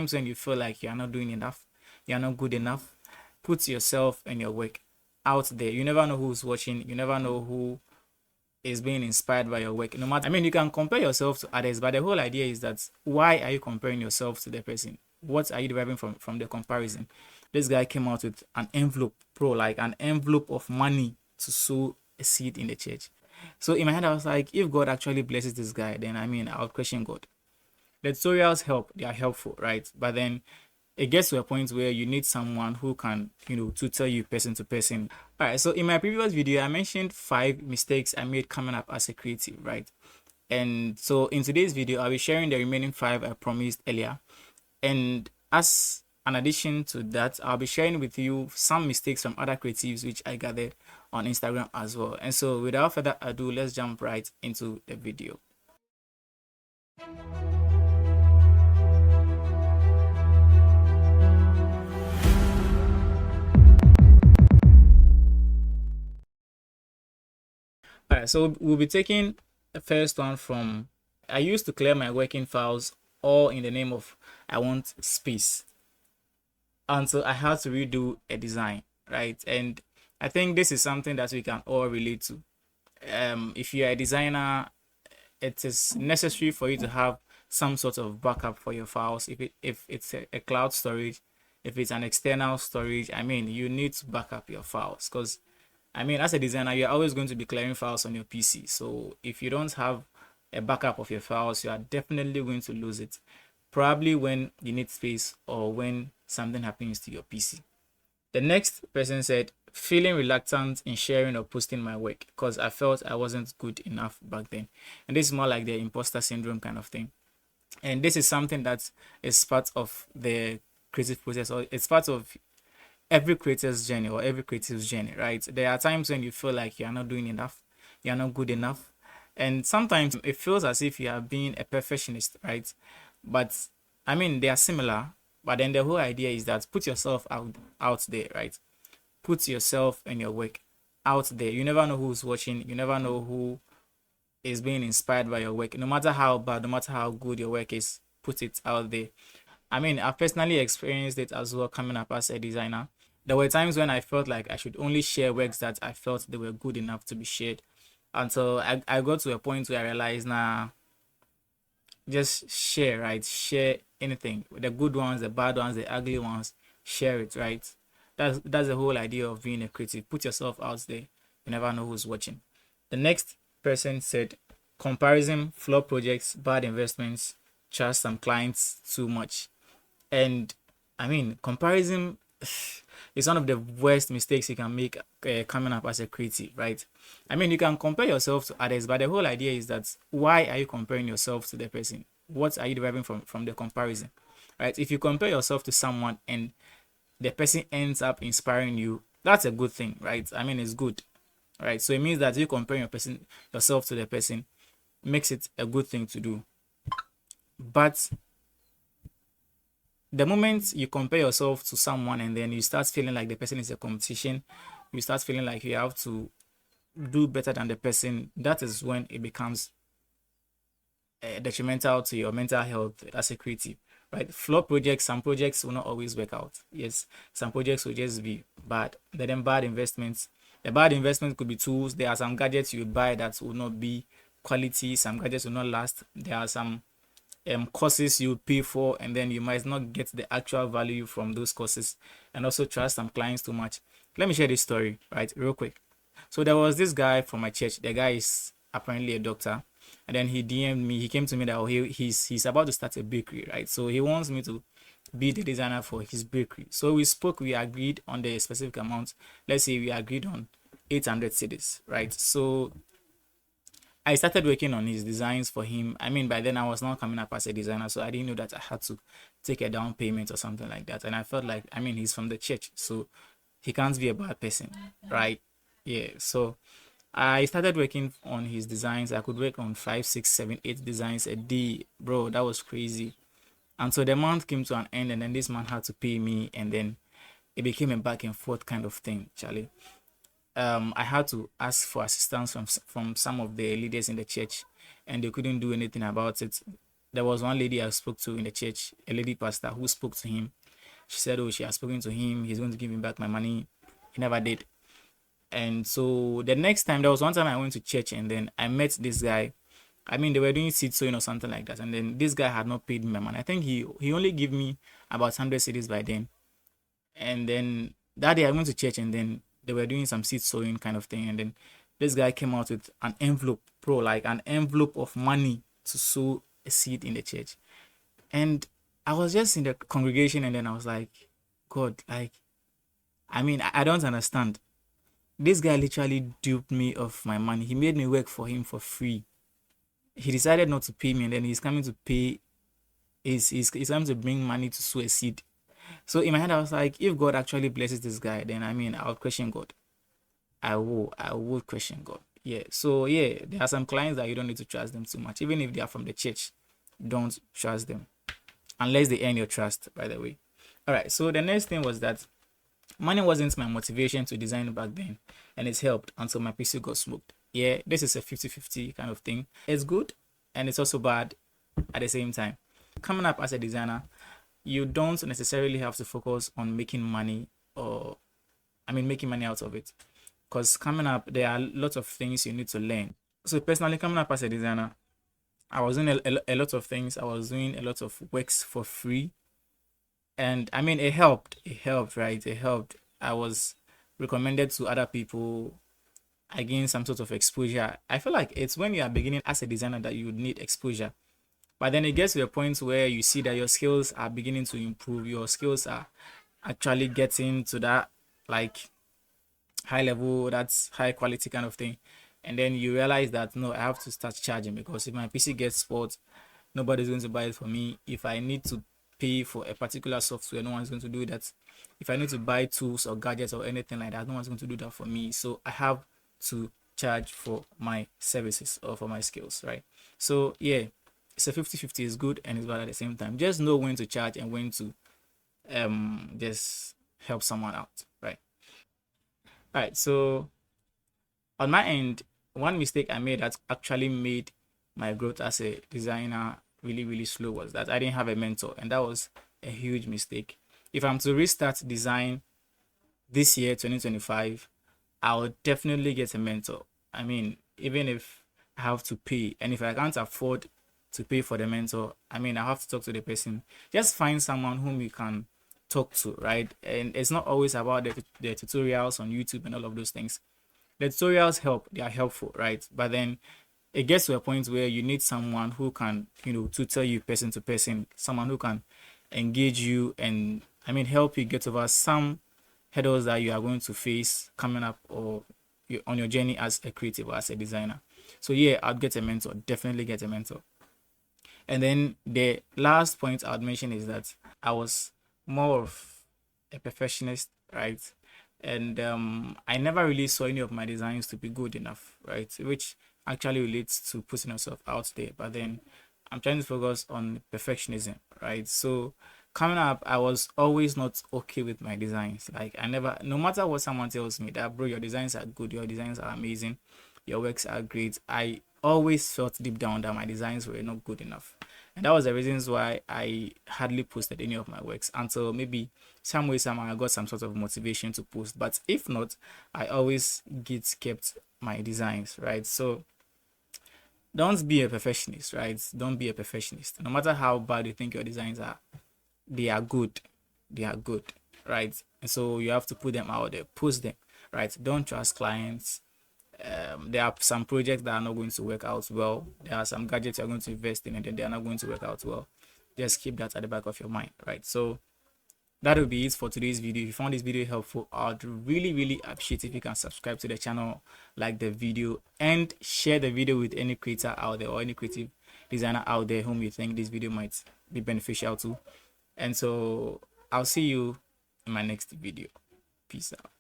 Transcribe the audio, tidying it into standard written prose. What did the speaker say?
times when you feel like you're not doing enough, you're not good enough, put yourself and your work out there. You never know who's watching, you never know who is being inspired by your work. No matter, I mean, you can compare yourself to others, but the whole idea is that why are you comparing yourself to the person? What are you deriving from the comparison? This guy came out with an envelope, bro, like an envelope of money to sow a seed in the church. So in my head, I was like, if God actually blesses this guy, then I mean, I'll question God. The tutorials help, they are helpful, right? But then it gets to a point where you need someone who can, tutor you person to person. All right, so in my previous video, I mentioned 5 mistakes I made coming up as a creative, right? And so in today's video, I'll be sharing the remaining 5 I promised earlier. And as an addition to that, I'll be sharing with you some mistakes from other creatives which I gathered on Instagram as well. And so without further ado, let's jump right into the video. All right, so we'll be taking the first one from, I used to clear my working files all in the name of I want space until I had to redo a design, right? And I think this is something that we can all relate to. If you're a designer, it is necessary for you to have some sort of backup for your files. If it's a cloud storage, if it's an external storage, I mean, you need to back up your files because I mean, as a designer, you're always going to be clearing files on your PC. So if you don't have a backup of your files, you are definitely going to lose it. Probably when you need space or when something happens to your PC. The next person said, feeling reluctant in sharing or posting my work because I felt I wasn't good enough back then. And this is more like the imposter syndrome kind of thing. And this is something that is part of the creative process, or it's part of every creator's journey or every creative's journey, right? There are times when you feel like you're not doing enough, you're not good enough, and sometimes it feels as if you are being a perfectionist, right? But I mean, they are similar, but then the whole idea is that put yourself out there, right? Put yourself and your work out there. You never know who's watching, you never know who is being inspired by your work. No matter how bad, no matter how good your work is, put it out there. I mean, I've personally experienced it as well coming up as a designer. There were times when I felt like I should only share works that I felt they were good enough to be shared until I got to a point where I realized, nah, just share, right? Share anything. The good ones, the bad ones, the ugly ones, share it, right? That's the whole idea of being a creative. Put yourself out there. You never know who's watching. The next person said, comparison, flop projects, bad investments, trust some clients too much. And I mean, comparison is one of the worst mistakes you can make coming up as a creative, right? I mean, you can compare yourself to others, but the whole idea is that why are you comparing yourself to the person? What are you deriving from the comparison, right? If you compare yourself to someone and the person ends up inspiring you, that's a good thing, right? I mean, it's good, right? So it means that you comparing yourself to the person makes it a good thing to do. But the moment you compare yourself to someone and then you start feeling like the person is a competition, you start feeling like you have to do better than the person, that is when it becomes detrimental to your mental health as a creative, right? Flop projects, some projects will not always work out. Yes, some projects will just be bad. Then bad investments. The bad investment could be tools. There are some gadgets you would buy that will not be quality. Some gadgets will not last. There are some courses you pay for and then you might not get the actual value from those courses, and also trust some clients too much. Let me share this story, right, real quick. So there was this guy from my church. The guy is apparently a doctor, and then he DM'd me. He came to me that he's about to start a bakery, right? So he wants me to be the designer for his bakery. So we spoke, we agreed on the specific amount. Let's say we agreed on 800 cedis, right? So I started working on his designs for him. I mean, by then I was not coming up as a designer, so I didn't know that I had to take a down payment or something like that. And I felt like, I mean, he's from the church, so he can't be a bad person, right? Yeah. So I started working on his designs. I could work on 5, 6, 7, 8 designs a day, bro. That was crazy. And so the month came to an end, and then this man had to pay me, and then it became a back and forth kind of thing, Charlie. I had to ask for assistance from some of the leaders in the church, and they couldn't do anything about it. there was one lady I spoke to in the church, a lady pastor who spoke to him. She said, oh, she has spoken to him, he's going to give me back my money. He never did. And so the next time, there was one time I went to church, and then I met this guy. I mean, they were doing seed sowing or something like that, and then this guy had not paid me my money. I think he only gave me about 100 cedis by then. And then that day I went to church, and then they were doing some seed sowing kind of thing, and then this guy came out with an envelope, bro, like an envelope of money to sow a seed in the church. And I was just in the congregation, and then I was like, God, like, I mean, I don't understand. This guy literally duped me of my money. He made me work for him for free. He decided not to pay me, and then he's coming to pay. He's coming to bring money to sow a seed. So in my head, I was like, if God actually blesses this guy, then I mean, I'll question God. I will question God. Yeah. So yeah, there are some clients that you don't need to trust them too much, even if they are from the church. Don't trust them unless they earn your trust. By the way. All right. So the next thing was that money wasn't my motivation to design back then, and it's helped until my PC got smoked. Yeah, this is a 50-50 kind of thing. It's good and it's also bad at the same time. Coming up as a designer, you don't necessarily have to focus on making money, or making money out of it, because coming up there are lots of things you need to learn. So personally, coming up as a designer, I was doing a lot of things. I was doing a lot of works for free, and I mean, it helped, right? It helped. I was recommended to other people. I gained some sort of exposure. I feel like it's when you are beginning as a designer that you need exposure. But then it gets to a point where you see that your skills are beginning to improve. Your skills are actually getting to that like high level, that's high quality kind of thing. And then you realize that no, I have to start charging, because if my PC gets spoiled, nobody's going to buy it for me. If I need to pay for a particular software, no one's going to do that. If I need to buy tools or gadgets or anything like that, no one's going to do that for me. So I have to charge for my services or for my skills, right? So yeah, it's a 50-50. Is good and it's bad at the same time. Just know when to charge and when to just help someone out, right? All right. So on my end, one mistake I made that actually made my growth as a designer really, really slow was that I didn't have a mentor, and that was a huge mistake. If I'm to restart design this year, 2025, I would definitely get a mentor. I mean, even if I have to pay, and if I can't afford to pay for the mentor, I mean, I have to talk to the person. Just find someone whom you can talk to, right? And it's not always about the tutorials on YouTube and all of those things. The tutorials help, they are helpful, right? But then it gets to a point where you need someone who can, tutor you person to person, someone who can engage you and help you get over some hurdles that you are going to face coming up, or on your journey as a creative or as a designer. So yeah, I'd get a mentor, definitely get a mentor. And then the last point I'd mention is that I was more of a perfectionist, right? And I never really saw any of my designs to be good enough, right? Which actually relates to putting yourself out there. But then I'm trying to focus on perfectionism, right? So coming up, I was always not okay with my designs. Like I never, no matter what someone tells me that, bro, your designs are good, your designs are amazing, your works are great, I always felt deep down that my designs were not good enough. And that was the reasons why I hardly posted any of my works until maybe some way somehow I got some sort of motivation to post. But if not, I always kept my designs, right? So don't be a perfectionist, right? Don't be a perfectionist. No matter how bad you think your designs are, they are good. They are good, right? And so you have to put them out there, post them, right? Don't trust clients. There are some projects that are not going to work out well. There are some gadgets you're going to invest in and then they are not going to work out well. Just keep that at the back of your mind, right? So that will be it for today's video. If you found this video helpful, I'd really appreciate if you can subscribe to the channel, like the video, and share the video with any creator out there or any creative designer out there whom you think this video might be beneficial to. And so I'll see you in my next video. Peace out.